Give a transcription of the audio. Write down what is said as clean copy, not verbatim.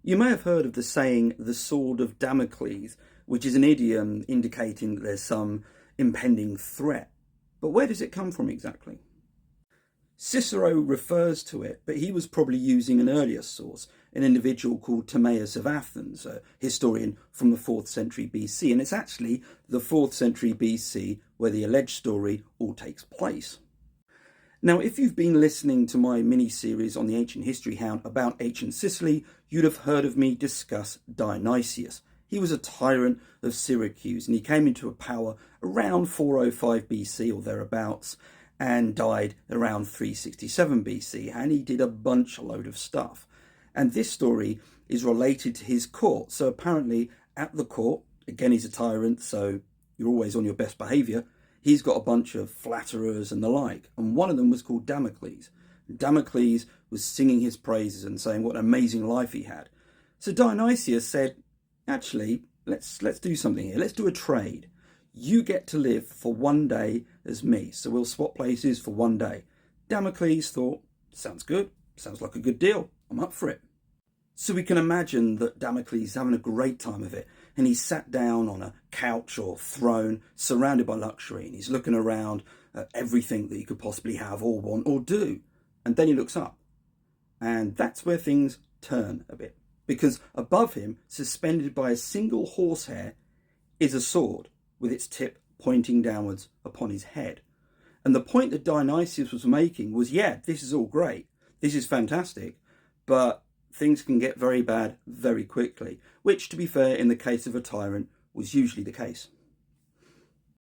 You may have heard of the saying, the sword of Damocles, which is an idiom indicating that there's some impending threat. But where does it come from exactly? Cicero refers to it, but he was probably using an earlier source, an individual called Timaeus of Athens, a historian from the 4th century BC. And it's actually the 4th century BC where the alleged story all takes place. Now, if you've been listening to my mini-series on the Ancient History Hound about ancient Sicily, you'd have heard of me discuss Dionysius. He was a tyrant of Syracuse, and he came into power around 405 BC or thereabouts, and died around 367 BC, and he did a load of stuff. And this story is related to his court. So apparently at the court, again, he's a tyrant, so you're always on your best behaviour, he's got a bunch of flatterers and the like, and one of them was called Damocles. Damocles was singing his praises and saying what an amazing life he had. So Dionysius said, actually, let's do something here. Let's do a trade. You get to live for one day as me, so we'll swap places for one day. Damocles thought, sounds good, sounds like a good deal, I'm up for it. So we can imagine that Damocles is having a great time of it, and he's sat down on a couch or throne, surrounded by luxury, and he's looking around at everything that he could possibly have or want or do. And then he looks up, and that's where things turn a bit, because above him, suspended by a single horsehair, is a sword with its tip pointing downwards upon his head. And the point that Dionysius was making was, yeah, this is all great, this is fantastic, but things can get very bad very quickly, which, to be fair, in the case of a tyrant, was usually the case.